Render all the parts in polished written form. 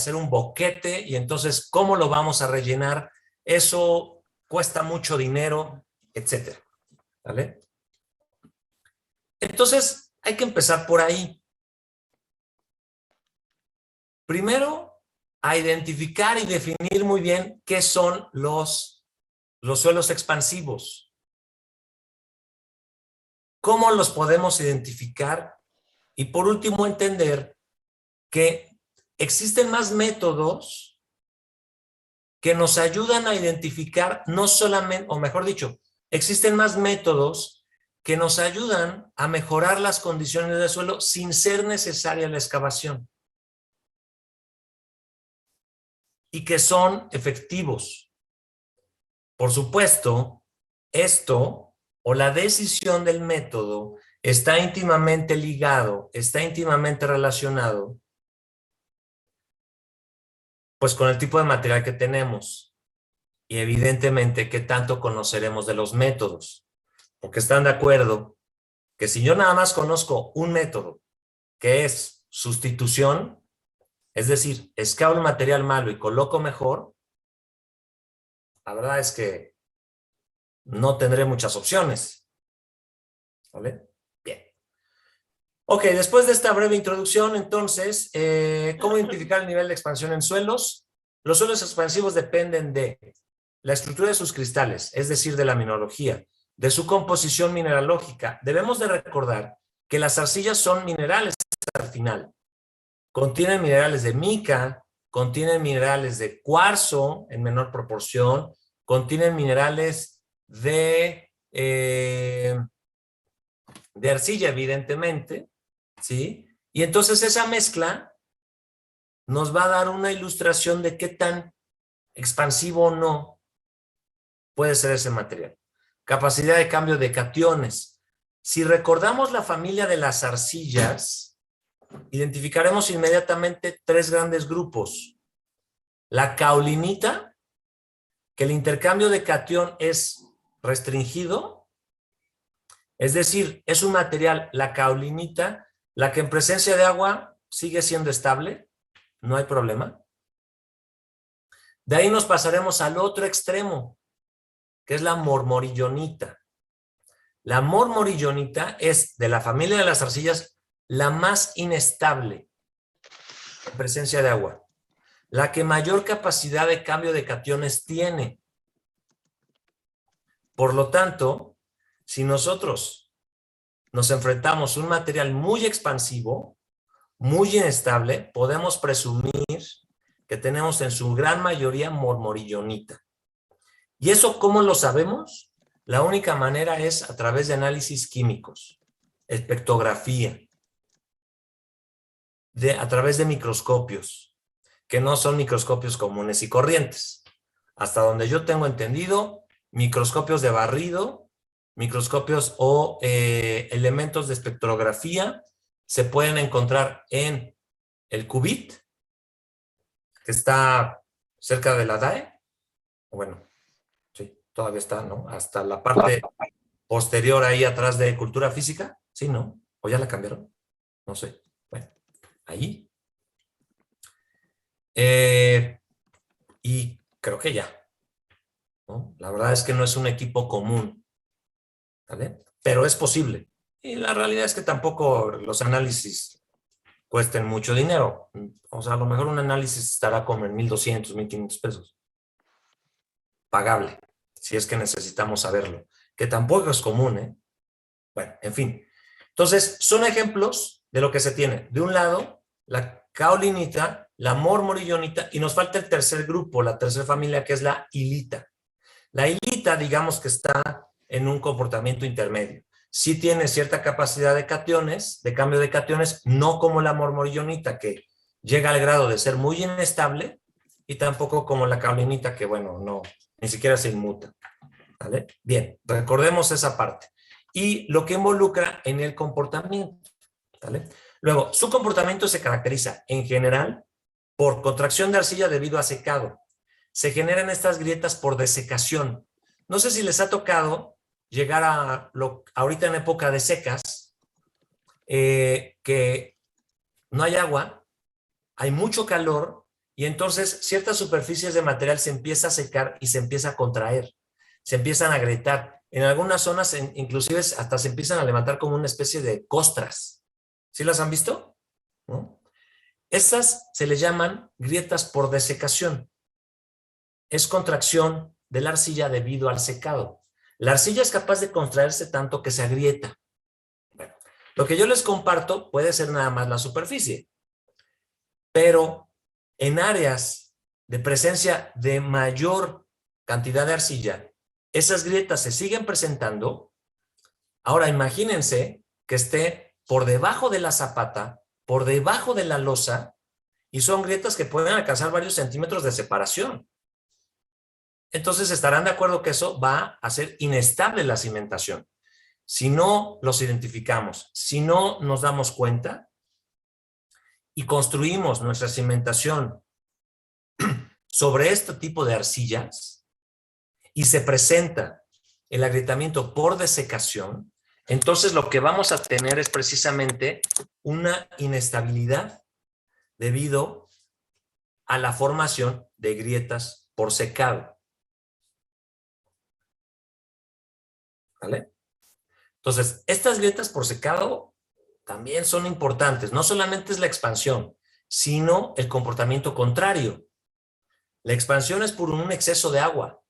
hacer un boquete y entonces, ¿cómo lo vamos a rellenar? Eso cuesta mucho dinero, etcétera. ¿Vale? Entonces, hay que empezar por ahí. Primero, a identificar y definir muy bien qué son los suelos expansivos. ¿Cómo los podemos identificar? Y por último, entender que existen más métodos que nos ayudan a identificar no solamente, o mejor dicho, existen más métodos que nos ayudan a mejorar las condiciones del suelo sin ser necesaria la excavación. Y que son efectivos. Por supuesto, esto o la decisión del método está íntimamente ligado, está íntimamente relacionado pues con el tipo de material que tenemos y evidentemente qué tanto conoceremos de los métodos. Porque están de acuerdo que si yo nada más conozco un método que es sustitución, es decir, excavo el material malo y coloco mejor, la verdad es que no tendré muchas opciones. ¿Vale? Bien. Ok, después de esta breve introducción, entonces, ¿cómo identificar el nivel de expansión en suelos? Los suelos expansivos dependen de la estructura de sus cristales, es decir, de la mineralogía, de su composición mineralógica. Debemos de recordar que las arcillas son minerales al final. Contienen minerales de mica, contienen minerales de cuarzo en menor proporción, contienen minerales de arcilla, evidentemente, ¿sí? Y entonces esa mezcla nos va a dar una ilustración de qué tan expansivo o no puede ser ese material. Capacidad de cambio de cationes. Si recordamos la familia de las arcillas, identificaremos inmediatamente tres grandes grupos. La caolinita, que el intercambio de catión es restringido, es decir, es un material, la caolinita, la que en presencia de agua sigue siendo estable, no hay problema. De ahí nos pasaremos al otro extremo, que es la mormorillonita. La mormorillonita es, de la familia de las arcillas, la más inestable en presencia de agua, la que mayor capacidad de cambio de cationes tiene. Por lo tanto, si nosotros nos enfrentamos a un material muy expansivo, muy inestable, podemos presumir que tenemos en su gran mayoría mormorillonita. ¿Y eso cómo lo sabemos? La única manera es a través de análisis químicos, espectrografía, a través de microscopios, que no son microscopios comunes y corrientes. Hasta donde yo tengo entendido, microscopios de barrido, microscopios o elementos de espectrografía se pueden encontrar en el CUBIT, que está cerca de la DAE. Bueno, sí, todavía está, ¿no? Hasta la parte posterior ahí atrás de Cultura Física. Sí, ¿no? ¿O ya la cambiaron? No sé. Bueno, ahí. Y creo que ya, ¿no? La verdad es que no es un equipo común, ¿vale? Pero es posible. Y la realidad es que tampoco los análisis cuesten mucho dinero. O sea, a lo mejor un análisis estará como en 1,200, 1,500 pesos. Pagable, si es que necesitamos saberlo. Que tampoco es común, ¿eh? Bueno, en fin. Entonces, son ejemplos de lo que se tiene. De un lado, la caolinita, la mormorillonita, y nos falta el tercer grupo, la tercera familia, que es la hilita. La hilita, digamos que está en un comportamiento intermedio. Sí tiene cierta capacidad de cationes, de cambio de cationes, no como la mormorillonita, que llega al grado de ser muy inestable, y tampoco como la caolinita, que bueno, no, ni siquiera se inmuta. ¿Vale? Bien, recordemos esa parte. Y lo que involucra en el comportamiento. ¿Vale? Luego, su comportamiento se caracteriza en general por contracción de arcilla debido a secado. Se generan estas grietas por desecación. No sé si les ha tocado llegar a ahorita en época de secas, que no hay agua, hay mucho calor y entonces ciertas superficies de material se empieza a secar y se empieza a contraer, se empiezan a agrietar. En algunas zonas inclusive hasta se empiezan a levantar como una especie de costras. ¿Sí las han visto? ¿No? Estas se le llaman grietas por desecación. Es contracción de la arcilla debido al secado. La arcilla es capaz de contraerse tanto que se agrieta. Bueno, lo que yo les comparto puede ser nada más la superficie, pero en áreas de presencia de mayor cantidad de arcilla, esas grietas se siguen presentando. Ahora imagínense que esté por debajo de la zapata, por debajo de la losa, y son grietas que pueden alcanzar varios centímetros de separación. Entonces estarán de acuerdo que eso va a hacer inestable la cimentación. Si no los identificamos, si no nos damos cuenta y construimos nuestra cimentación sobre este tipo de arcillas y se presenta el agrietamiento por desecación, entonces lo que vamos a tener es precisamente una inestabilidad debido a la formación de grietas por secado. ¿Vale? Entonces, estas grietas por secado también son importantes. No solamente es la expansión, sino el comportamiento contrario. La expansión es por un exceso de agua.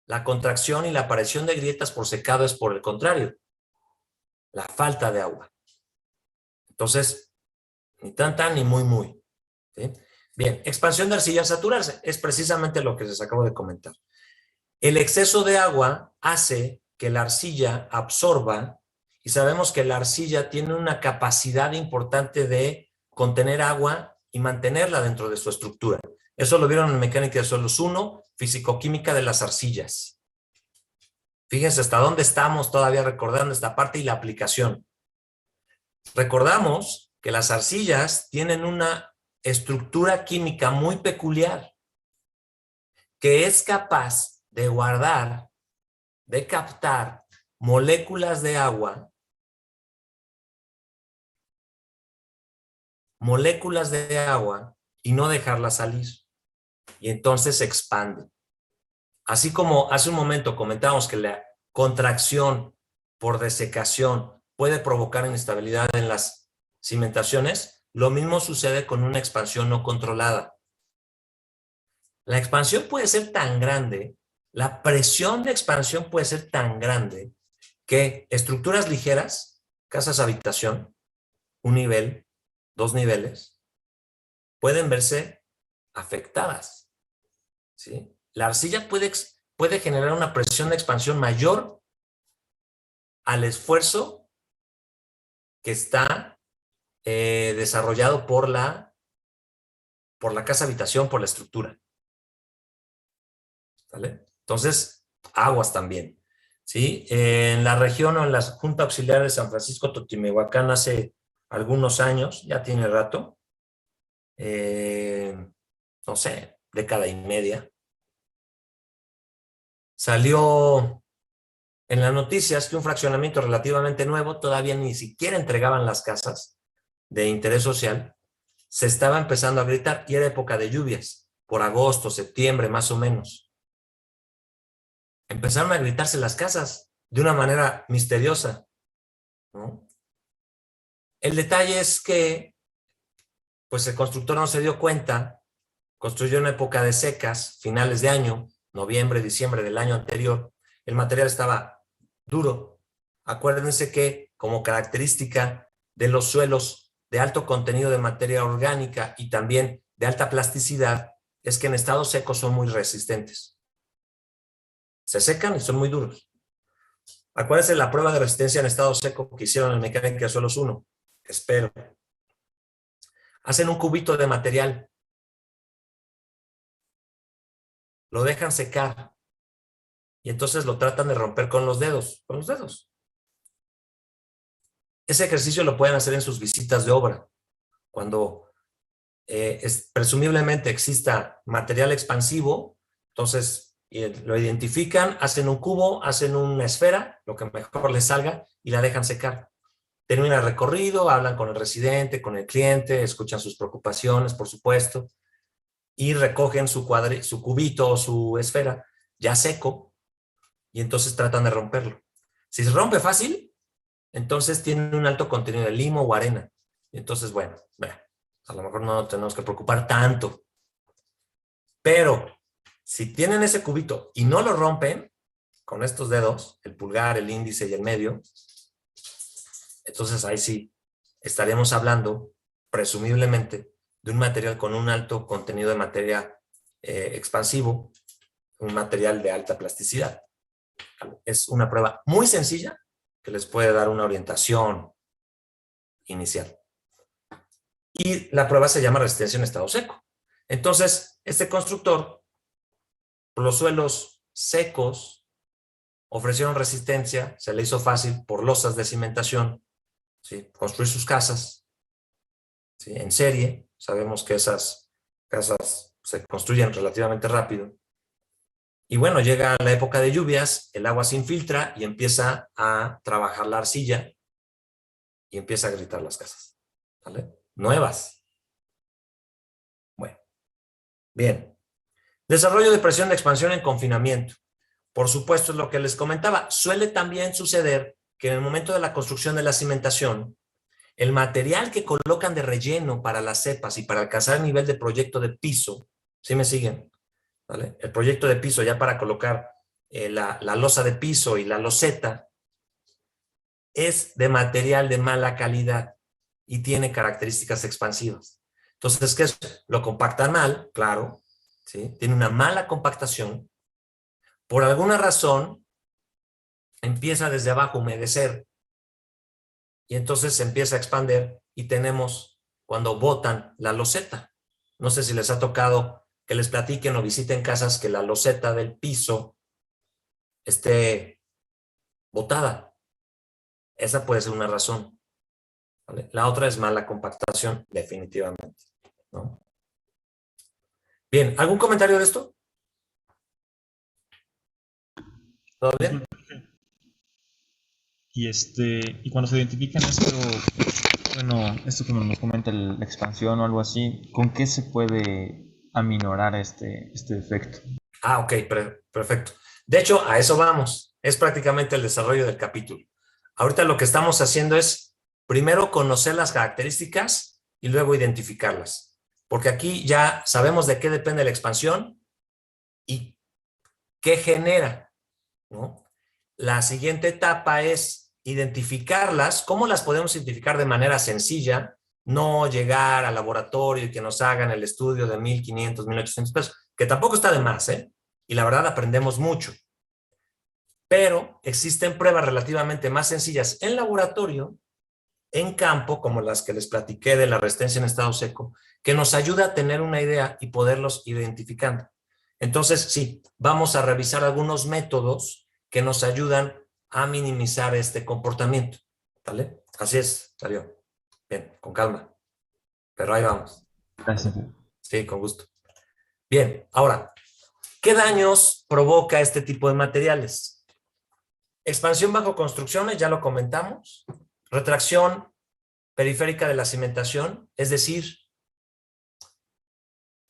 La contracción y la aparición de grietas por secado es por el contrario, la falta de agua. Entonces, ni tan ni muy. ¿Sí? Bien, expansión de arcilla al saturarse es precisamente lo que les acabo de comentar. El exceso de agua hace que la arcilla absorba, y sabemos que la arcilla tiene una capacidad importante de contener agua y mantenerla dentro de su estructura. Eso lo vieron en Mecánica de Suelos 1, Físico-Química de las arcillas. Fíjense hasta dónde estamos todavía recordando esta parte y la aplicación. Recordamos que las arcillas tienen una estructura química muy peculiar que es capaz de guardar, de captar moléculas de agua, y no dejarlas salir. Y entonces se expande. Así como hace un momento comentábamos que la contracción por desecación puede provocar inestabilidad en las cimentaciones, lo mismo sucede con una expansión no controlada. La expansión puede ser tan grande, la presión de expansión puede ser tan grande que estructuras ligeras, casas habitación, un nivel, 2 niveles, pueden verse afectadas. ¿Sí? La arcilla puede generar una presión de expansión mayor al esfuerzo que está desarrollado por la casa habitación, por la estructura. ¿Vale? Entonces, aguas también. ¿Sí? En la región o en la Junta Auxiliar de San Francisco Totimehuacán hace algunos años, ya tiene rato, no sé, década y media, salió en las noticias que un fraccionamiento relativamente nuevo, todavía ni siquiera entregaban las casas de interés social, se estaba empezando a gritar y era época de lluvias, por agosto, septiembre más o menos. Empezaron a gritarse las casas de una manera misteriosa, ¿no? El detalle es que pues el constructor no se dio cuenta, construyó en época de secas, finales de año, noviembre, diciembre del año anterior, el material estaba duro. Acuérdense que como característica de los suelos de alto contenido de materia orgánica y también de alta plasticidad, es que en estado seco son muy resistentes. Se secan y son muy duros. Acuérdense la prueba de resistencia en estado seco que hicieron en Mecánica de Suelos 1. Espero. Hacen un cubito de material, lo dejan secar y entonces lo tratan de romper con los dedos, Ese ejercicio lo pueden hacer en sus visitas de obra, cuando presumiblemente exista material expansivo, entonces lo identifican, hacen un cubo, hacen una esfera, lo que mejor les salga, y la dejan secar. Termina el recorrido, hablan con el residente, con el cliente, escuchan sus preocupaciones, por supuesto, y recogen su cubito o su esfera ya seco y entonces tratan de romperlo. Si se rompe fácil, entonces tiene un alto contenido de limo o arena. Y entonces, bueno, a lo mejor no tenemos que preocupar tanto. Pero si tienen ese cubito y no lo rompen con estos dedos, el pulgar, el índice y el medio, entonces ahí sí estaríamos hablando, presumiblemente, de un material con un alto contenido de materia expansivo, un material de alta plasticidad. Es una prueba muy sencilla que les puede dar una orientación inicial. Y la prueba se llama resistencia en estado seco. Entonces, este constructor, por los suelos secos, ofrecieron resistencia, se le hizo fácil por losas de cimentación, ¿sí?, construir sus casas, ¿sí?, en serie. Sabemos que esas casas se construyen relativamente rápido. Y bueno, llega la época de lluvias, el agua se infiltra y empieza a trabajar la arcilla y empieza a gritar las casas, ¿vale? Nuevas. Bueno, bien. Desarrollo de presión de expansión en confinamiento. Por supuesto, es lo que les comentaba. Suele también suceder que en el momento de la construcción de la cimentación, el material que colocan de relleno para las cepas y para alcanzar el nivel de proyecto de piso, ¿sí me siguen? ¿Vale? El proyecto de piso ya para colocar la losa de piso y la loseta es de material de mala calidad y tiene características expansivas. Entonces, ¿qué es? Lo compactan mal, claro, ¿sí? Tiene una mala compactación. Por alguna razón, empieza desde abajo a humedecer y entonces se empieza a expander y tenemos cuando botan la loseta. No sé si les ha tocado que les platiquen o visiten casas que la loseta del piso esté botada. Esa puede ser una razón, ¿vale? La otra es mala compactación, definitivamente, ¿no? Bien, ¿algún comentario de esto? ¿Todo bien? Y cuando se identifican esto, bueno, esto que nos comenta la expansión o algo así, ¿con qué se puede aminorar este efecto? Ah, ok, perfecto. De hecho, a eso vamos. Es prácticamente el desarrollo del capítulo. Ahorita lo que estamos haciendo es primero conocer las características y luego identificarlas. Porque aquí ya sabemos de qué depende la expansión y qué genera, ¿no? La siguiente etapa es identificarlas. ¿Cómo las podemos identificar de manera sencilla? No llegar al laboratorio y que nos hagan el estudio de 1,500, 1,800 pesos, que tampoco está de más, ¿eh? Y la verdad aprendemos mucho. Pero existen pruebas relativamente más sencillas en laboratorio, en campo, como las que les platiqué de la resistencia en estado seco, que nos ayuda a tener una idea y poderlos identificando. Entonces, sí, vamos a revisar algunos métodos que nos ayudan a minimizar este comportamiento, ¿vale? Así es, salió. Bien, con calma. Pero ahí vamos. Gracias. Sí, con gusto. Bien, ahora, ¿qué daños provoca este tipo de materiales? Expansión bajo construcciones, ya lo comentamos. Retracción periférica de la cimentación, es decir,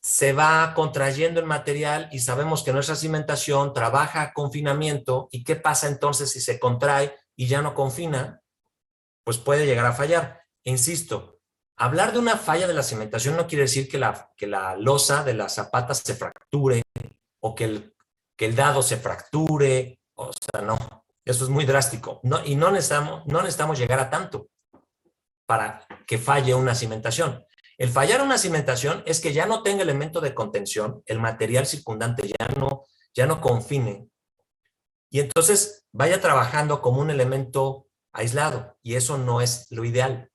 se va contrayendo el material y sabemos que nuestra cimentación trabaja a confinamiento. ¿Y qué pasa entonces si se contrae y ya no confina? Pues puede llegar a fallar. Insisto, hablar de una falla de la cimentación no quiere decir que la losa de las zapatas se fracture o que el dado se fracture. O sea, no, eso es muy drástico. No, y no necesitamos llegar a tanto para que falle una cimentación. El fallar una cimentación es que ya no tenga elemento de contención, el material circundante ya no confine, y entonces vaya trabajando como un elemento aislado, y eso no es lo ideal,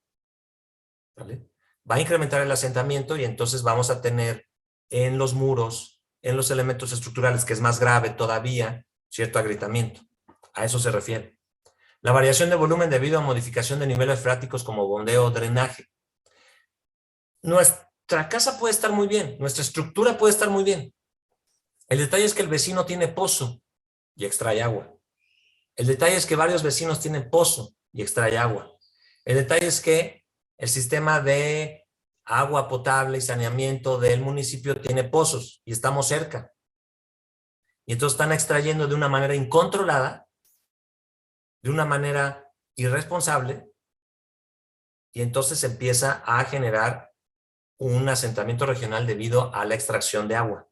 ¿vale? Va a incrementar el asentamiento y entonces vamos a tener en los muros, en los elementos estructurales, que es más grave todavía, cierto agrietamiento. A eso se refiere. La variación de volumen debido a modificación de niveles freáticos como bombeo o drenaje. Nuestra casa puede estar muy bien, nuestra estructura puede estar muy bien. El detalle es que el vecino tiene pozo y extrae agua. El detalle es que varios vecinos tienen pozo y extrae agua. El detalle es que el sistema de agua potable y saneamiento del municipio tiene pozos y estamos cerca. Y entonces están extrayendo de una manera incontrolada, de una manera irresponsable, y entonces empieza a generar un asentamiento regional debido a la extracción de agua.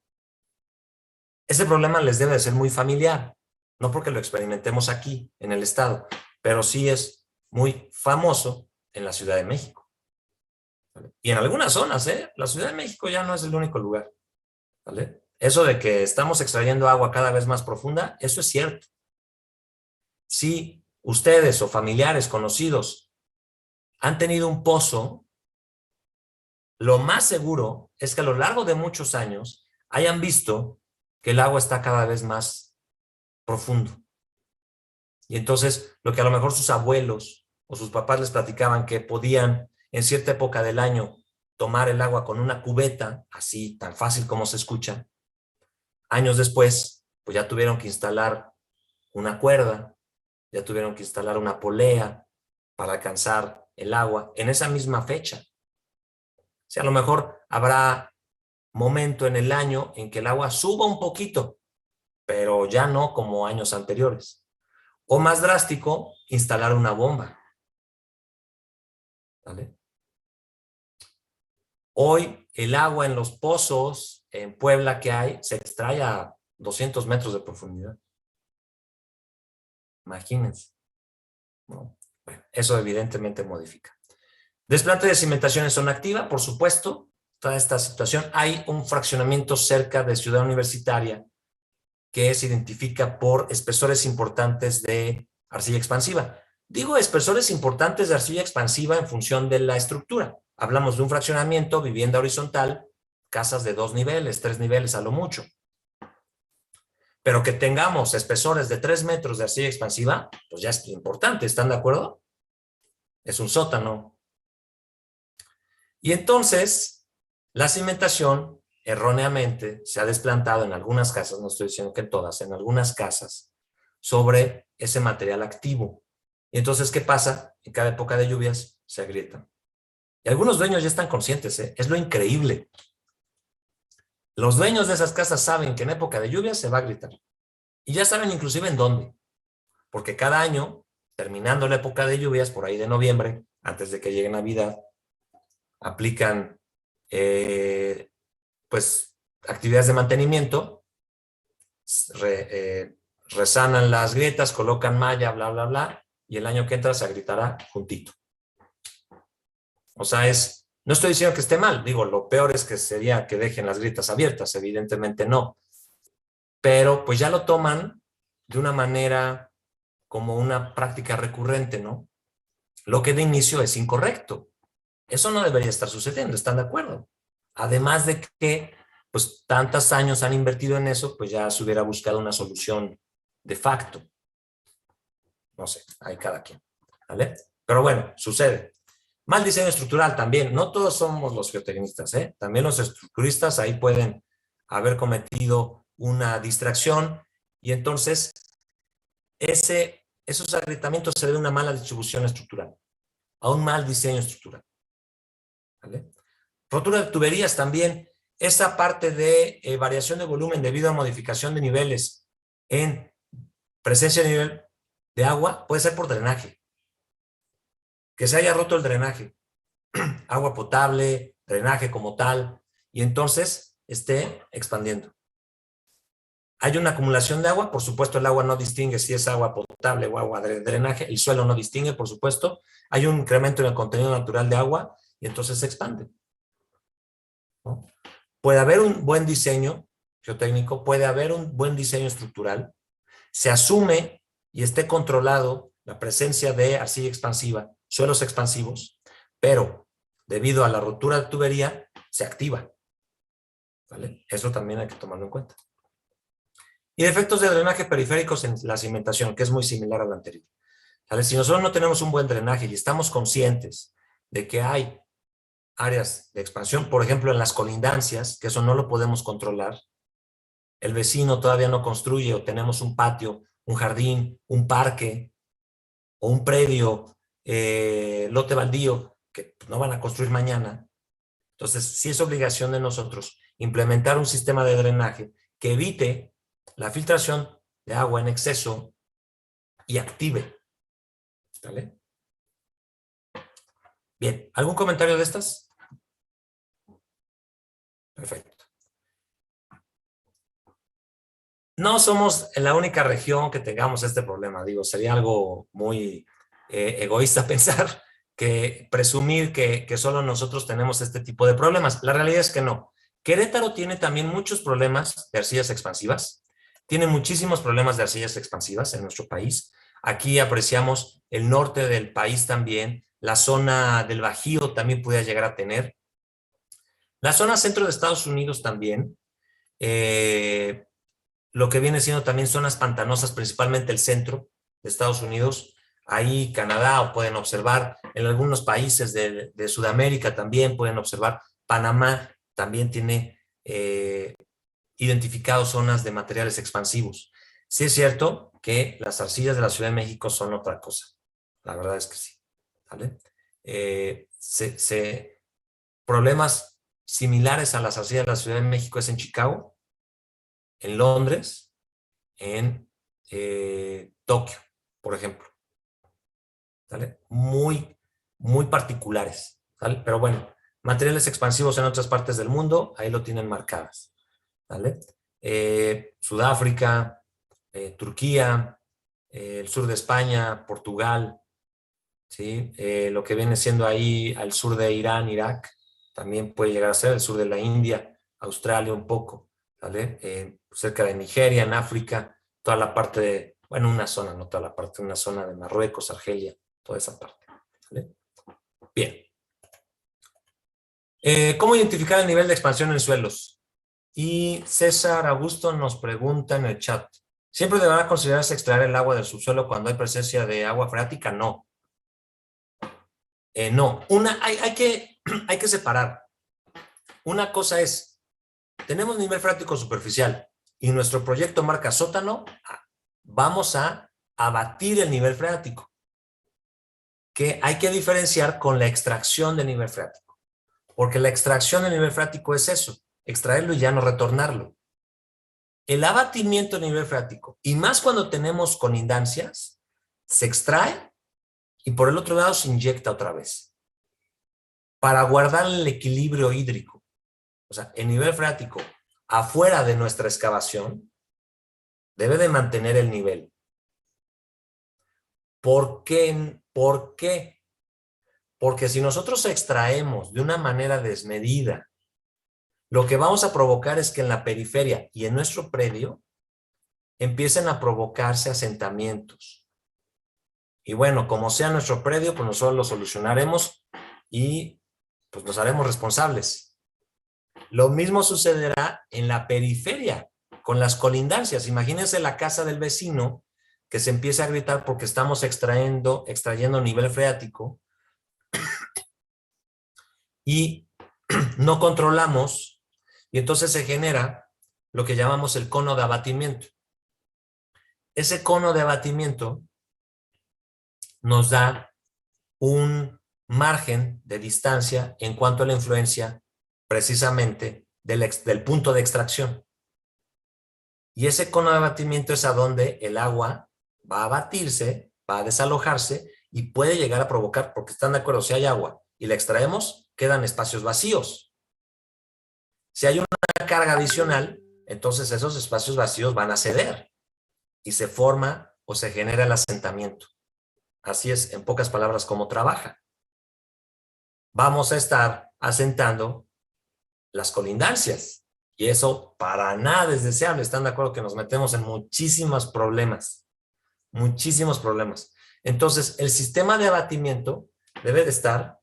Ese problema les debe de ser muy familiar, no porque lo experimentemos aquí en el estado, pero sí es muy famoso en la Ciudad de México. ¿Vale? Y en algunas zonas, la Ciudad de México ya no es el único lugar. ¿Vale? Eso de que estamos extrayendo agua cada vez más profunda, eso es cierto. Si ustedes o familiares conocidos han tenido un pozo, lo más seguro es que a lo largo de muchos años hayan visto que el agua está cada vez más profundo. Y entonces, lo que a lo mejor sus abuelos o sus papás les platicaban que podían en cierta época del año tomar el agua con una cubeta, así tan fácil como se escucha, años después, pues ya tuvieron que instalar una cuerda, ya tuvieron que instalar una polea para alcanzar el agua en esa misma fecha. O sea, a lo mejor habrá momento en el año en que el agua suba un poquito, pero ya no como años anteriores. O más drástico, instalar una bomba. ¿Vale? Hoy el agua en los pozos en Puebla que hay se extrae a 200 metros de profundidad. Imagínense, ¿no? Bueno, eso evidentemente modifica. Desplante de cimentación en zona activa, por supuesto, toda esta situación. Hay un fraccionamiento cerca de Ciudad Universitaria que se identifica por espesores importantes de arcilla expansiva. Digo espesores importantes de arcilla expansiva en función de la estructura. Hablamos de un fraccionamiento, vivienda horizontal, casas de 2 niveles, 3 niveles a lo mucho. Pero que tengamos espesores de 3 metros de arcilla expansiva, pues ya es importante, ¿están de acuerdo? Es un sótano. Y entonces, la cimentación erróneamente se ha desplantado en algunas casas, no estoy diciendo que en todas, en algunas casas, sobre ese material activo. Y entonces, ¿qué pasa? En cada época de lluvias se agrietan. Y algunos dueños ya están conscientes, es lo increíble. Los dueños de esas casas saben que en época de lluvias se va a agrietar. Y ya saben inclusive en dónde. Porque cada año, terminando la época de lluvias, por ahí de noviembre, antes de que llegue Navidad, aplican pues actividades de mantenimiento, resanan las grietas, colocan malla, bla, bla, bla, y el año que entra se agrietará juntito. O sea, no estoy diciendo que esté mal, digo, lo peor es que sería que dejen las grietas abiertas, evidentemente no. Pero pues ya lo toman de una manera como una práctica recurrente, ¿no? Lo que de inicio es incorrecto. Eso no debería estar sucediendo, ¿están de acuerdo? Además de que, pues, tantos años han invertido en eso, pues ya se hubiera buscado una solución de facto. No sé, hay cada quien, ¿vale? Pero bueno, sucede. Mal diseño estructural también. No todos somos los geotecnistas, ¿eh? También los estructuristas ahí pueden haber cometido una distracción y entonces esos agrietamientos se deben a una mala distribución estructural, a un mal diseño estructural. ¿Vale? Rotura de tuberías también. Esa parte de variación de volumen debido a modificación de niveles en presencia de nivel de agua puede ser por drenaje. Que se haya roto el drenaje, agua potable, drenaje como tal, y entonces esté expandiendo. Hay una acumulación de agua, por supuesto el agua no distingue si es agua potable o agua de drenaje, el suelo no distingue, por supuesto. Hay un incremento en el contenido natural de agua y entonces se expande, ¿no? Puede haber un buen diseño geotécnico, puede haber un buen diseño estructural, se asume y esté controlado la presencia de arcilla expansiva, suelos expansivos, pero debido a la rotura de tubería se activa, ¿vale? Eso también hay que tomarlo en cuenta. Y defectos de drenaje periféricos en la cimentación, que es muy similar al anterior. ¿Vale? Si nosotros no tenemos un buen drenaje y estamos conscientes de que hay áreas de expansión, por ejemplo en las colindancias, que eso no lo podemos controlar, el vecino todavía no construye o tenemos un patio, un jardín, un parque o un predio, lote baldío, que no van a construir mañana, Entonces, sí es obligación de nosotros implementar un sistema de drenaje que evite la filtración de agua en exceso y active. ¿Vale? Bien, ¿algún comentario de estas? Perfecto. No somos la única región que tengamos este problema. Digo, sería algo muy egoísta pensar que presumir que solo nosotros tenemos este tipo de problemas. La realidad es que no. Querétaro tiene también muchos problemas de arcillas expansivas. Tiene muchísimos problemas de arcillas expansivas en nuestro país. Aquí apreciamos el norte del país también. La zona del Bajío también puede llegar a tener. La zona centro de Estados Unidos también. Lo que viene siendo también zonas pantanosas, principalmente el centro de Estados Unidos, ahí Canadá, o pueden observar en algunos países de Sudamérica también pueden observar, Panamá también tiene identificado zonas de materiales expansivos. Sí es cierto que las arcillas de la Ciudad de México son otra cosa, la verdad es que sí, ¿vale? Problemas similares a las arcillas de la Ciudad de México es en Chicago, en Londres, en Tokio, por ejemplo. ¿Vale? Muy particulares. ¿Vale? Pero bueno, materiales expansivos en otras partes del mundo, ahí lo tienen marcadas. ¿Vale? Sudáfrica, Turquía, el sur de España, Portugal, ¿sí? Lo que viene siendo ahí al sur de Irán, Irak, también puede llegar a ser el sur de la India, Australia un poco, ¿vale? Cerca de Nigeria, en África, toda la parte de, bueno, una zona, no toda la parte, una zona de Marruecos, Argelia, toda esa parte, ¿vale? Bien. ¿Cómo identificar el nivel de expansión en suelos? Y César Augusto nos pregunta en el chat, ¿siempre deberá considerarse extraer el agua del subsuelo cuando hay presencia de agua freática? No. No, hay que separar. Una cosa es, tenemos nivel freático superficial y nuestro proyecto marca sótano, vamos a abatir el nivel freático, que hay que diferenciar con la extracción de nivel freático, porque la extracción de nivel freático es eso, extraerlo y ya no retornarlo. El abatimiento de nivel freático, y más cuando tenemos colindancias, se extrae y por el otro lado se inyecta otra vez para guardar el equilibrio hídrico. O sea, el nivel freático afuera de nuestra excavación debe de mantener el nivel. ¿Por qué? ¿Por qué? Porque si nosotros extraemos de una manera desmedida, lo que vamos a provocar es que en la periferia y en nuestro predio empiecen a provocarse asentamientos. Y bueno, como sea nuestro predio, pues nosotros lo solucionaremos y pues nos haremos responsables. Lo mismo sucederá en la periferia, con las colindancias. Imagínense la casa del vecino que se empieza a gritar porque estamos extrayendo nivel freático y no controlamos, y entonces se genera lo que llamamos el cono de abatimiento. Ese cono de abatimiento nos da un margen de distancia en cuanto a la influencia precisamente del punto de extracción. Y ese cono de abatimiento es a donde el agua va a abatirse, va a desalojarse y puede llegar a provocar, porque están de acuerdo, si hay agua y la extraemos, quedan espacios vacíos. Si hay una carga adicional, entonces esos espacios vacíos van a ceder y se forma o se genera el asentamiento. Así es, en pocas palabras, cómo trabaja. Vamos a estar asentando las colindancias y eso para nada es deseable. ¿Están de acuerdo que nos metemos en muchísimos problemas? Muchísimos problemas. Entonces, el sistema de abatimiento debe de estar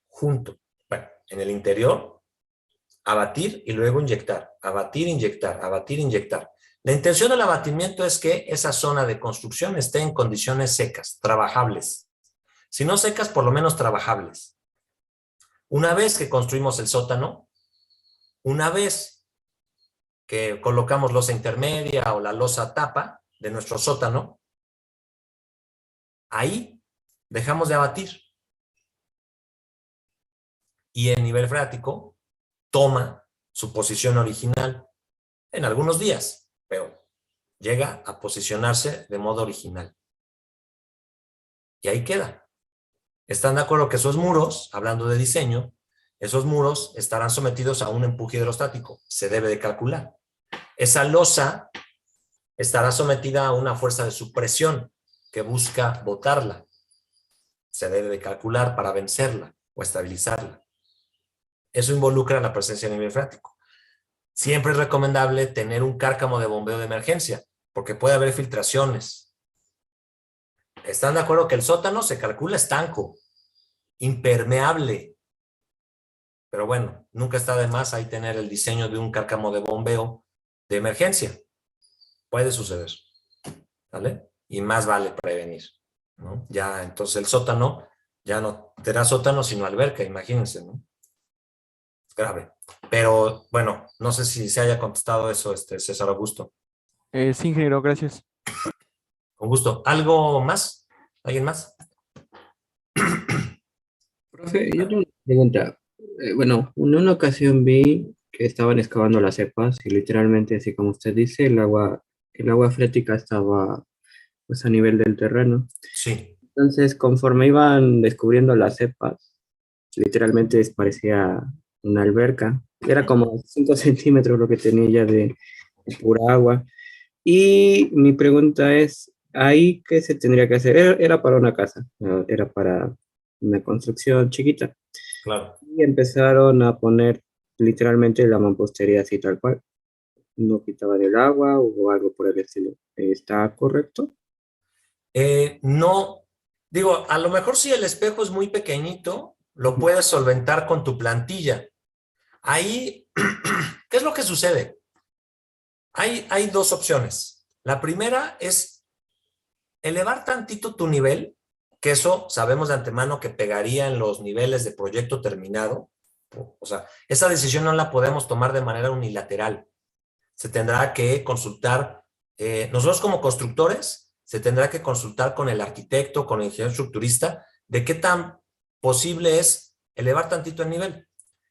junto. Bueno, en el interior, abatir y luego inyectar, abatir, inyectar, abatir, inyectar. La intención del abatimiento es que esa zona de construcción esté en condiciones secas, trabajables. Si no secas, por lo menos trabajables. Una vez que construimos el sótano, una vez que colocamos losa intermedia o la losa tapa de nuestro sótano, ahí dejamos de abatir. y el nivel freático toma su posición original en algunos días, pero llega a posicionarse de modo original. Y ahí queda. ¿Están de acuerdo que esos muros, hablando de diseño, esos muros estarán sometidos a un empuje hidrostático? Se debe de calcular. Esa losa estará sometida a una fuerza de supresión que busca botarla. Se debe de calcular para vencerla o estabilizarla. Eso involucra la presencia de nivel freático. Siempre es recomendable tener un cárcamo de bombeo de emergencia, porque puede haber filtraciones. ¿Están de acuerdo que el sótano se calcula estanco, impermeable? Pero bueno, nunca está de más ahí tener el diseño de un cárcamo de bombeo de emergencia. Puede suceder, ¿vale? Y más vale prevenir, ¿no? Ya, entonces el sótano ya no será sótano, sino alberca, imagínense, ¿no? Es grave. Pero bueno, no sé si se haya contestado eso, César Augusto. Sí, ingeniero, gracias. Con gusto. ¿Algo más? ¿Alguien más? Profe, yo tengo una pregunta. Bueno, en una ocasión vi que estaban excavando las cepas y literalmente, así como usted dice, el agua freática estaba pues a nivel del terreno. Sí. Entonces, conforme iban descubriendo las cepas, literalmente parecía una alberca. Era como 5 centímetros lo que tenía ya de pura agua. Y mi pregunta es, ¿ahí qué se tendría que hacer? Era para una casa, era para una construcción chiquita. Claro. Y empezaron a poner literalmente la mampostería así tal cual. No quitaban el agua o algo por el estilo. ¿Está correcto? No, digo, a lo mejor si el espejo es muy pequeñito, lo puedes solventar con tu plantilla. Ahí, ¿qué es lo que sucede? Hay dos opciones. La primera es elevar tantito tu nivel, que eso sabemos de antemano que pegaría en los niveles de proyecto terminado. O sea, esa decisión no la podemos tomar de manera unilateral. Se tendrá que consultar, nosotros como constructores, se tendrá que consultar con el arquitecto, con el ingeniero estructurista, de qué tan posible es elevar tantito el nivel.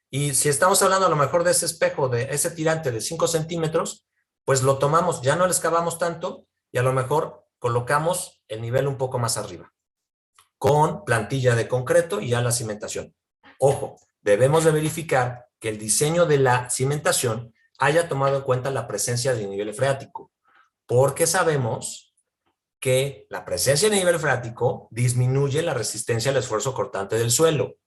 Y si estamos hablando a lo mejor de ese espejo, de ese tirante de 5 centímetros, pues lo tomamos, ya no le excavamos tanto y a lo mejor colocamos el nivel un poco más arriba, con plantilla de concreto y ya la cimentación. Ojo, debemos de verificar que el diseño de la cimentación haya tomado en cuenta la presencia de nivel freático, porque sabemos que la presencia de nivel freático disminuye la resistencia al esfuerzo cortante del suelo.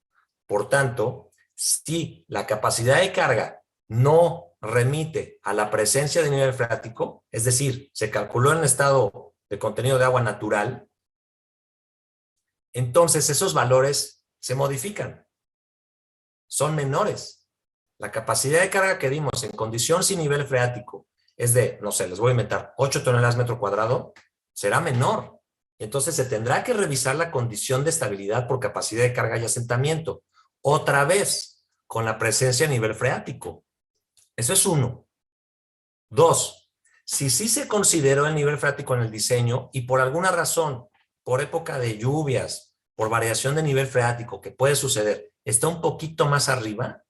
Por tanto, si la capacidad de carga no remite a la presencia de nivel freático, es decir, se calculó en estado de contenido de agua natural, entonces esos valores se modifican, son menores. La capacidad de carga que dimos en condición sin nivel freático es de, no sé, les voy a inventar, 8 toneladas metro cuadrado, será menor. Entonces se tendrá que revisar la condición de estabilidad por capacidad de carga y asentamiento. Otra vez, con la presencia a nivel freático. Eso es uno. Dos, si sí se consideró el nivel freático en el diseño y por alguna razón, por época de lluvias, por variación de nivel freático que puede suceder, está un poquito más arriba,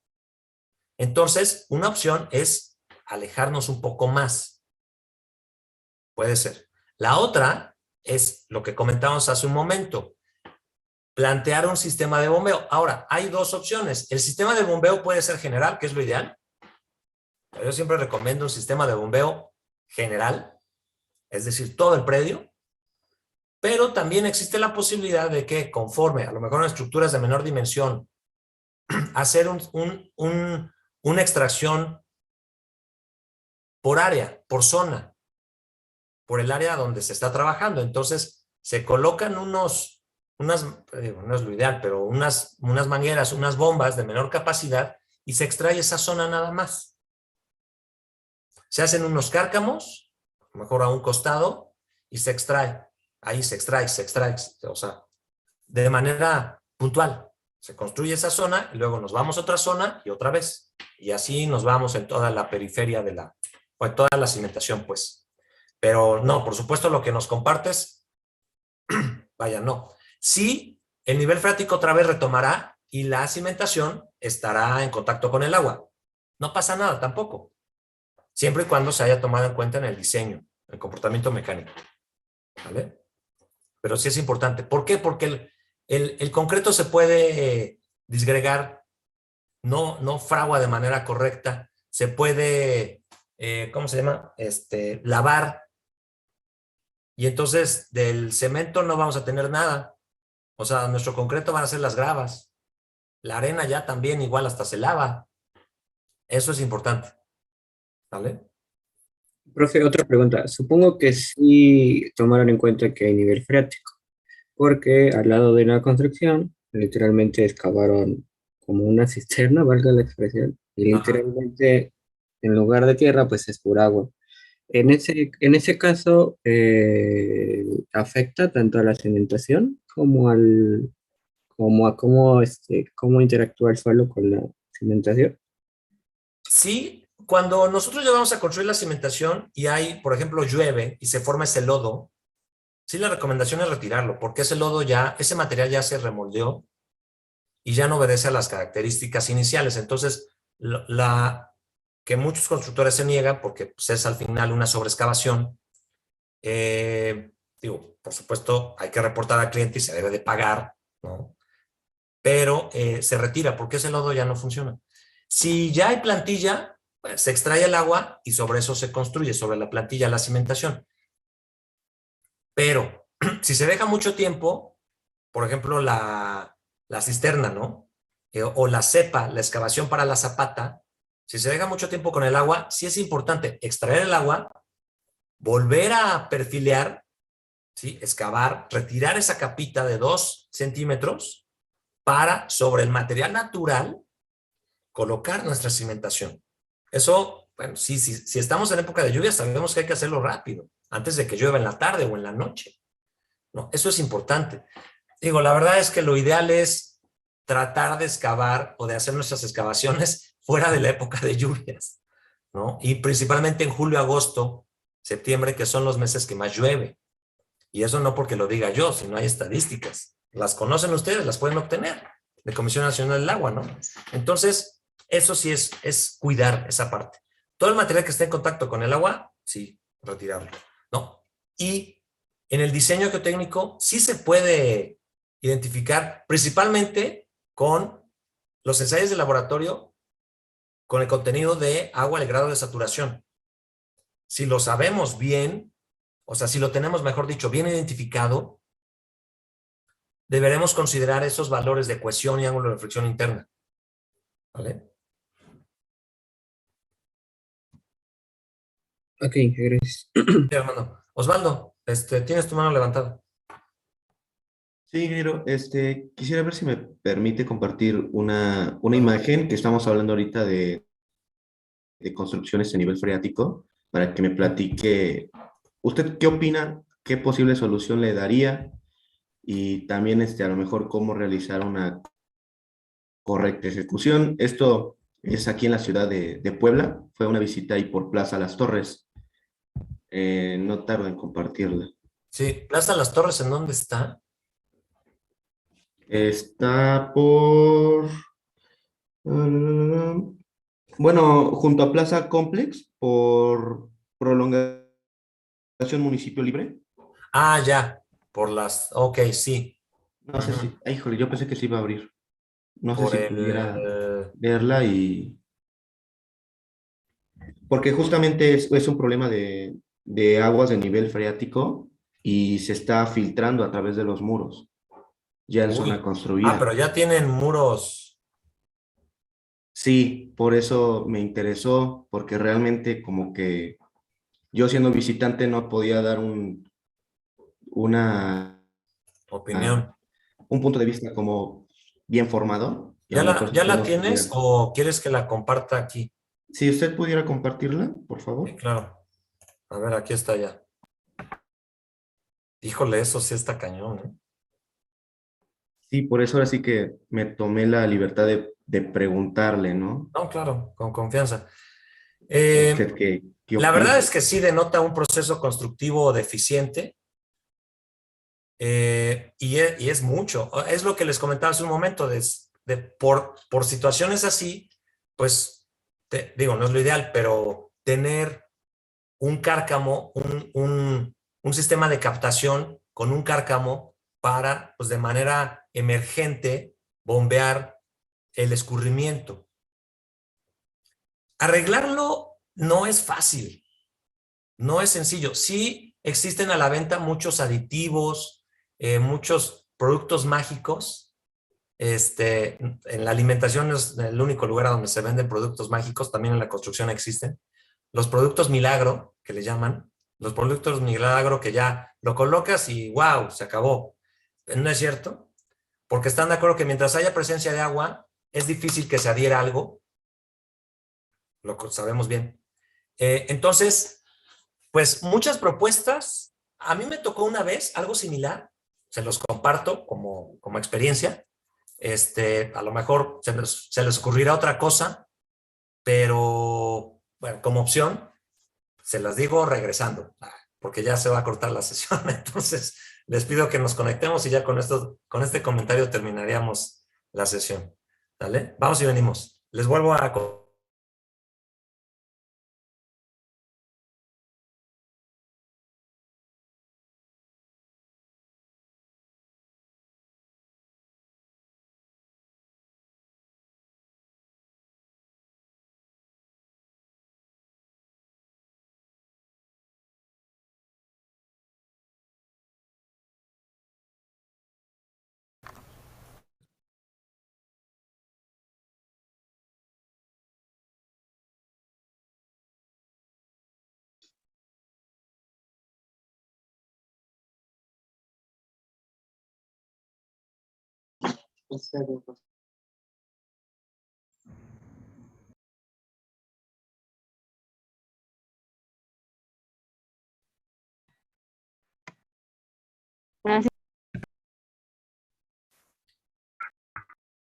entonces una opción es alejarnos un poco más. Puede ser. La otra es lo que comentábamos hace un momento, plantear un sistema de bombeo. Ahora, hay dos opciones. El sistema de bombeo puede ser general, que es lo ideal. Yo siempre recomiendo un sistema de bombeo general, es decir, todo el predio, pero también existe la posibilidad de que conforme, a lo mejor en estructuras de menor dimensión, hacer una extracción por área, por zona, por el área donde se está trabajando. Entonces, se colocan no es lo ideal, pero unas mangueras, unas bombas de menor capacidad y se extrae esa zona nada más. Se hacen unos cárcamos, a lo mejor a un costado, y se extrae. Ahí se extrae, o sea, de manera puntual. Se construye esa zona y luego nos vamos a otra zona y otra vez. Y así nos vamos en toda la periferia de toda la cimentación, pues. Pero no, por supuesto lo que nos compartes, vaya, no. Sí, el nivel freático otra vez retomará y la cimentación estará en contacto con el agua. No pasa nada tampoco, siempre y cuando se haya tomado en cuenta en el diseño, el comportamiento mecánico. ¿Vale? Pero sí es importante. ¿Por qué? Porque el concreto se puede disgregar, no fragua de manera correcta, se puede, ¿cómo se llama? Lavar, y entonces del cemento no vamos a tener nada. O sea, nuestro concreto van a ser las gravas. La arena ya también igual hasta se lava. Eso es importante. ¿Vale? Profe, otra pregunta. Supongo que sí tomaron en cuenta que hay nivel freático, porque al lado de la construcción, literalmente excavaron como una cisterna, valga la expresión, y Ajá. literalmente en lugar de tierra, pues es pura agua. En ese caso, afecta tanto a la cimentación como a cómo interactúa el suelo con la cimentación. Sí, cuando nosotros llevamos a construir la cimentación y hay, por ejemplo, llueve y se forma ese lodo, sí, la recomendación es retirarlo, porque ese lodo ya, ese material ya se remoldeó y ya no obedece a las características iniciales. Entonces, que muchos constructores se niegan porque pues, es al final una sobreexcavación. Digo, por supuesto, hay que reportar al cliente y se debe de pagar, ¿no? Pero se retira porque ese lodo ya no funciona. Si ya hay plantilla, pues, se extrae el agua y sobre eso se construye, sobre la plantilla, la cimentación. Pero si se deja mucho tiempo, por ejemplo, la cisterna, ¿no? O la cepa, la excavación para la zapata, si se deja mucho tiempo con el agua, sí es importante extraer el agua, volver a perfilear, ¿sí? Excavar, retirar esa capita de 2 centímetros para, sobre el material natural, colocar nuestra cimentación. Eso, bueno, si estamos en época de lluvia, sabemos que hay que hacerlo rápido, antes de que llueva en la tarde o en la noche, ¿no? Eso es importante. Digo, la verdad es que lo ideal es tratar de excavar o de hacer nuestras excavaciones fuera de la época de lluvias, ¿no? Y principalmente en julio, agosto, septiembre, que son los meses que más llueve. Y eso no porque lo diga yo, sino hay estadísticas. Las conocen ustedes, las pueden obtener de Comisión Nacional del Agua, ¿no? Entonces, eso sí es cuidar esa parte. Todo el material que esté en contacto con el agua, sí, retirarlo, ¿no? Y en el diseño geotécnico sí se puede identificar principalmente con los ensayos de laboratorio con el contenido de agua, el grado de saturación. Si lo sabemos bien, o sea, si lo tenemos, mejor dicho, bien identificado, deberemos considerar esos valores de cohesión y ángulo de fricción interna. ¿Vale? Ok, gracias. Sí, hermano. Osvaldo, tienes tu mano levantada. Sí, ingeniero, quisiera ver si me permite compartir una imagen que estamos hablando ahorita de construcciones a nivel freático, para que me platique, ¿usted qué opina? ¿Qué posible solución le daría? Y también, a lo mejor, cómo realizar una correcta ejecución. Esto es aquí en la ciudad de Puebla, fue una visita ahí por Plaza Las Torres. No tardo en compartirla. Sí, Plaza Las Torres, ¿en dónde está? Está por... Bueno, junto a Plaza Complex, por prolongación Municipio Libre. Ah, ya, ok, sí. No sé si, híjole, yo pensé que se iba a abrir. No sé Por si pudiera verla y... Porque justamente es un problema de aguas de nivel freático y se está filtrando a través de los muros, ya en zona Uy. Ah, pero construida. ya tienen muros. Sí, por eso me interesó, porque realmente como que yo siendo visitante no podía dar una, Opinión. un punto de vista como bien formado. Y a ¿Ya lo mejor la, si ya usted la nos tienes pudiera... o quieres que la comparta aquí? Si usted pudiera compartirla, por Sí, favor. claro. A ver, aquí está ya. Híjole, eso sí está cañón, ¿eh? Sí, por eso ahora sí que me tomé la libertad de preguntarle, ¿no? No, claro, con confianza. ¿Usted qué La verdad opina? es que sí denota un proceso constructivo deficiente, y es mucho. Es lo que les comentaba hace un momento. por situaciones así, pues, digo, no es lo ideal, pero tener un cárcamo, un sistema de captación con un cárcamo para, pues, de manera emergente, bombear el escurrimiento. Arreglarlo no es fácil, no es sencillo. Sí existen a la venta muchos aditivos, muchos productos mágicos. En la alimentación es el único lugar donde se venden productos mágicos, también en la construcción existen. Los productos milagro, que le llaman, los productos milagro que ya lo colocas y ¡wow! Se acabó. No es cierto, porque están de acuerdo que mientras haya presencia de agua, es difícil que se adhiera algo, lo sabemos bien. Entonces, pues muchas propuestas. A mí me tocó una vez algo similar, se los comparto como experiencia. A lo mejor se les ocurrirá otra cosa, pero bueno, como opción, se las digo regresando, porque ya se va a cortar la sesión. Entonces, les pido que nos conectemos y ya con este comentario terminaríamos la sesión. ¿Vale? Vamos y venimos. Les vuelvo a...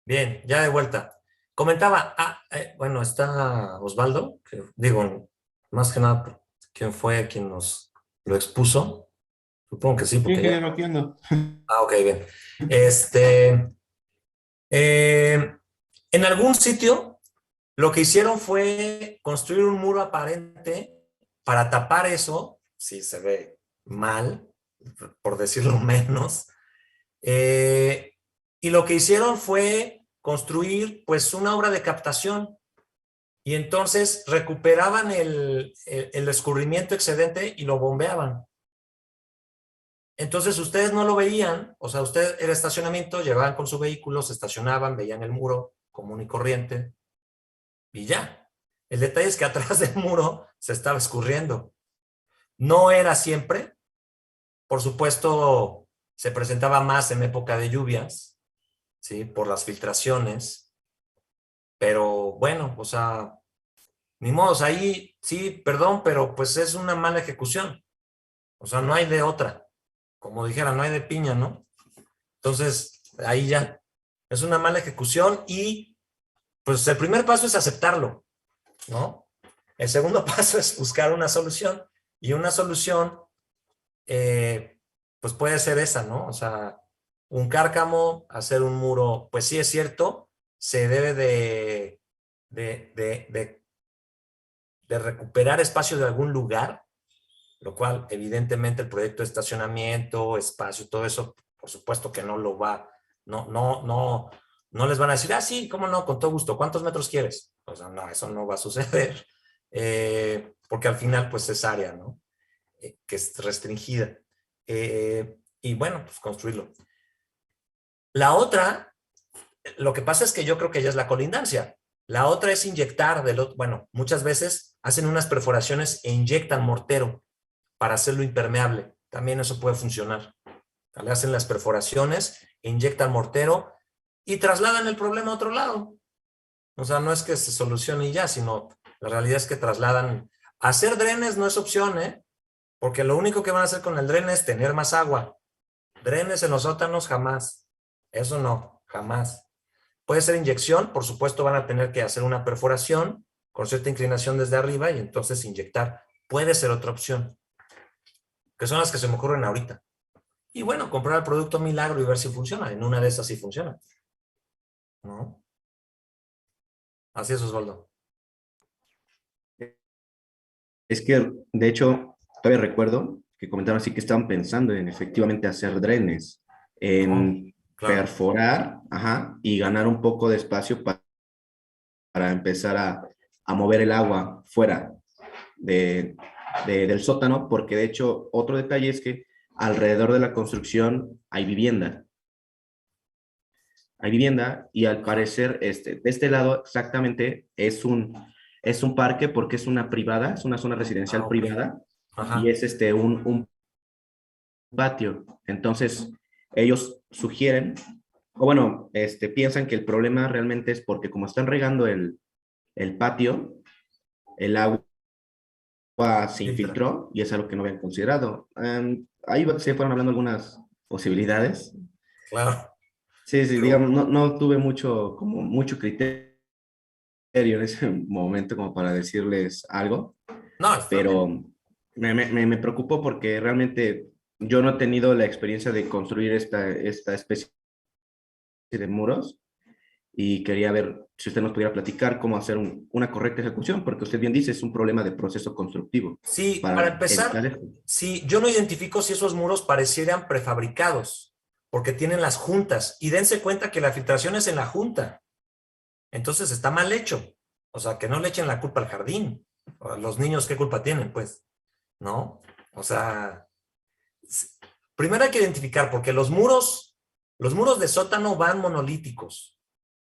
Bien, ya de vuelta. Comentaba, bueno, está Osvaldo, que digo, más que nada, ¿quién fue quien nos lo expuso? Supongo que sí, Sí, porque ya... ingeniero, aquí ando. Ok, bien. En algún sitio, lo que hicieron fue construir un muro aparente para tapar eso, si se ve mal, por decirlo menos. Y lo que hicieron fue construir, pues, una obra de captación. Y entonces recuperaban el escurrimiento excedente y lo bombeaban. Entonces ustedes no lo veían, o sea, ustedes el estacionamiento, llegaban con su vehículo, se estacionaban, veían el muro común y corriente y ya. El detalle es que atrás del muro se estaba escurriendo. No era siempre, por supuesto, se presentaba más en época de lluvias, ¿sí? Por las filtraciones, pero bueno, o sea, ni modo, ahí sí, perdón, pero pues es una mala ejecución. O sea, no hay de otra. Como dijera, no hay de piña, ¿no? Entonces, ahí ya. Es una mala ejecución y pues el primer paso es aceptarlo, ¿no? El segundo paso es buscar una solución y una solución, pues puede ser esa, ¿no? O sea, un cárcamo, hacer un muro, pues sí es cierto, se debe de recuperar espacio de algún lugar, lo cual evidentemente el proyecto de estacionamiento, espacio, todo eso, por supuesto que no lo va, no les van a decir, sí, cómo no, con todo gusto, ¿cuántos metros quieres? O sea, no, eso no va a suceder, porque al final pues es área, ¿no? Que es restringida. Y bueno, pues construirlo. La otra, lo que pasa es que yo creo que ya es la colindancia. La otra es inyectar, bueno, muchas veces hacen unas perforaciones e inyectan mortero para hacerlo impermeable. También eso puede funcionar. Le hacen las perforaciones, inyectan mortero y trasladan el problema a otro lado. O sea, no es que se solucione y ya, sino la realidad es que trasladan. Hacer drenes no es opción, porque lo único que van a hacer con el dren es tener más agua. Drenes en los sótanos, jamás. Eso no, jamás. Puede ser inyección, por supuesto van a tener que hacer una perforación con cierta inclinación desde arriba y entonces inyectar. Puede ser otra opción, que son las que se me ocurren ahorita. Y bueno, comprar el producto milagro y ver si funciona. En una de esas sí funciona. ¿no? Así es, Osvaldo. Es que, de hecho, todavía recuerdo que comentaron así que estaban pensando en efectivamente hacer drenes, Oh, en claro. perforar, ajá, y ganar un poco de espacio para empezar a mover el agua fuera de, del sótano, porque de hecho, otro detalle es que alrededor de la construcción hay vivienda y al parecer de este lado exactamente es un parque porque es una privada, es una zona Ah, residencial ok. privada y Ajá. es un patio. Entonces, ellos sugieren, o bueno, piensan que el problema realmente es porque como están regando el patio, el agua se Filtra. infiltró y es algo que no habían considerado. Ahí se fueron hablando algunas posibilidades. Claro. Sí, sí, Pero, digamos, no tuve mucho, como mucho criterio en ese momento como para decirles algo, no, está pero bien. me preocupó porque realmente yo no he tenido la experiencia de construir esta especie de muros y quería ver si usted nos pudiera platicar cómo hacer una correcta ejecución, porque usted bien dice, es un problema de proceso constructivo Sí, para para evitar empezar, esto. sí, yo no identifico si esos muros parecieran prefabricados, porque tienen las juntas. Y dense cuenta que la filtración es en la junta. Entonces está mal hecho. O sea, que no le echen la culpa al jardín. O a los niños, ¿qué culpa tienen? Pues, ¿no? O sea, primero hay que identificar, porque los muros de sótano van monolíticos.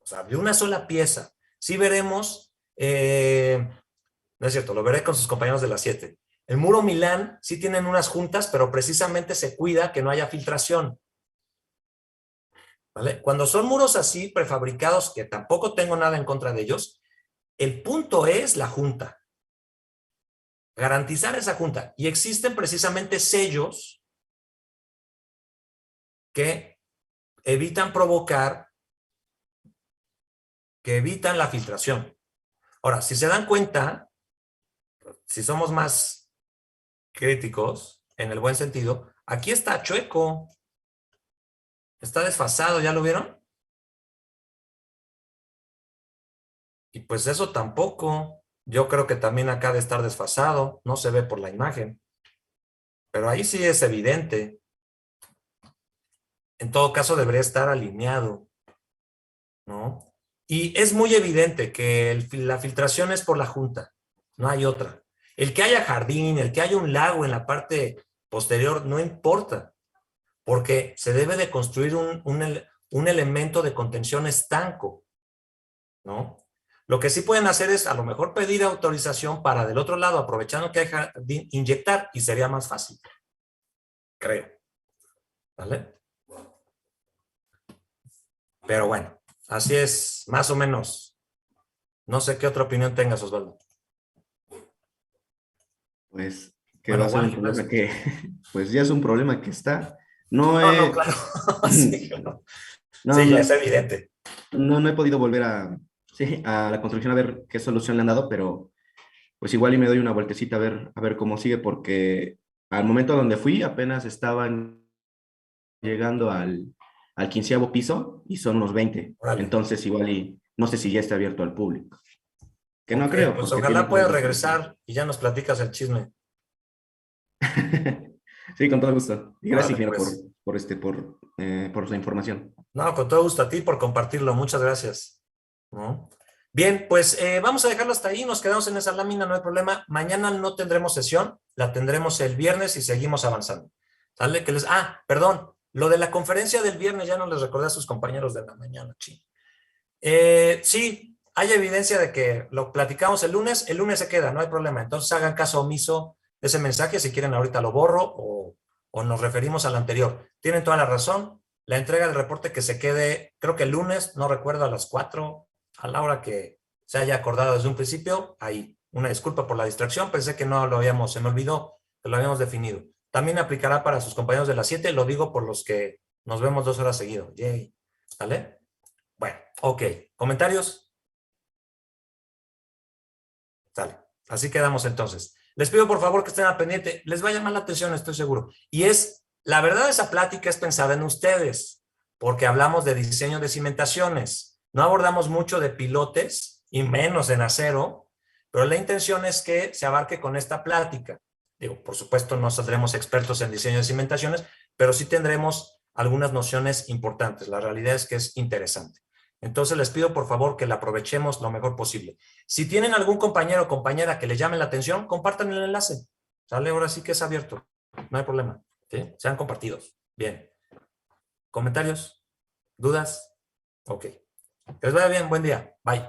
O sea, de una sola pieza. Sí veremos, no es cierto, lo veré con sus compañeros de las 7. El muro Milán sí tienen unas juntas, pero precisamente se cuida que no haya filtración. ¿Vale? Cuando son muros así, prefabricados, que tampoco tengo nada en contra de ellos, el punto es la junta. Garantizar esa junta. Y existen precisamente sellos que evitan provocar, que evitan la filtración. Ahora, si se dan cuenta, si somos más críticos, en el buen sentido, aquí está chueco, está desfasado, ¿ya lo vieron? Y pues eso tampoco. Yo creo que también acá de estar desfasado, no se ve por la imagen, pero ahí sí es evidente. En todo caso debería estar alineado, ¿no? Y es muy evidente que la filtración es por la junta, no hay otra. El que haya jardín, el que haya un lago en la parte posterior, no importa, porque se debe de construir un elemento de contención estanco, ¿no? Lo que sí pueden hacer es a lo mejor pedir autorización para del otro lado, aprovechando que hay jardín, inyectar y sería más fácil, creo, ¿vale? Pero bueno, así es, más o menos. No sé qué otra opinión tengas, Osvaldo. Pues que va Bueno, a ser un Wally, problema pues. que, pues ya es un problema que está. No No, no, he, claro. Sí, claro. no, Sí, ya es no, evidente. no he podido volver sí, a la construcción a ver qué solución le han dado, pero pues igual y me doy una vueltecita a ver cómo sigue, porque al momento donde fui apenas estaban llegando al 15º piso y son unos 20. Órale. Entonces igual y no sé si ya está abierto al público. Que no Ok, creo, pues porque tiene ojalá todas puedas las instalaciones. regresar y ya nos platicas el chisme. Sí, con todo gusto. Y gracias, Órale, ingeniero, pues. por la información. No, con todo gusto a ti por compartirlo. Muchas gracias. ¿No? Bien, pues vamos a dejarlo hasta ahí. Nos quedamos en esa lámina, no hay problema. Mañana no tendremos sesión, la tendremos el viernes y seguimos avanzando. ¿Sale? Perdón. Lo de la conferencia del viernes ya no les recordé a sus compañeros de la mañana, sí. Sí, hay evidencia de que lo platicamos el lunes se queda, no hay problema. Entonces hagan caso omiso de ese mensaje, si quieren ahorita lo borro o nos referimos al anterior. Tienen toda la razón, la entrega del reporte que se quede, creo que el lunes, no recuerdo, a las 4, a la hora que se haya acordado desde un principio, ahí. Una disculpa por la distracción, pensé que no lo habíamos, se me olvidó que lo habíamos definido. También aplicará para sus compañeros de las 7, lo digo por los que nos vemos 2 horas seguido. Yay. ¿Vale? Bueno, ok. ¿Comentarios? Sale. Así quedamos entonces. Les pido por favor que estén al pendiente. Les va a llamar la atención, estoy seguro. Y la verdad, esa plática es pensada en ustedes, porque hablamos de diseño de cimentaciones. No abordamos mucho de pilotes y menos en acero, pero la intención es que se abarque con esta plática. Digo, por supuesto, no saldremos expertos en diseño de cimentaciones, pero sí tendremos algunas nociones importantes. La realidad es que es interesante. Entonces les pido por favor que la aprovechemos lo mejor posible. Si tienen algún compañero o compañera que les llame la atención, compartan el enlace. ¿Sale? Ahora sí que es abierto. No hay problema. ¿Sí? Sean compartidos. Bien. ¿Comentarios? ¿Dudas? Ok. Que les vaya bien. Buen día. Bye.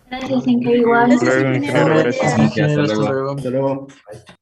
Gracias, Ingeniero, igual. Hasta luego, ingeniero. Gracias. Gracias, hasta Hasta luego. luego. Hasta luego. Bye.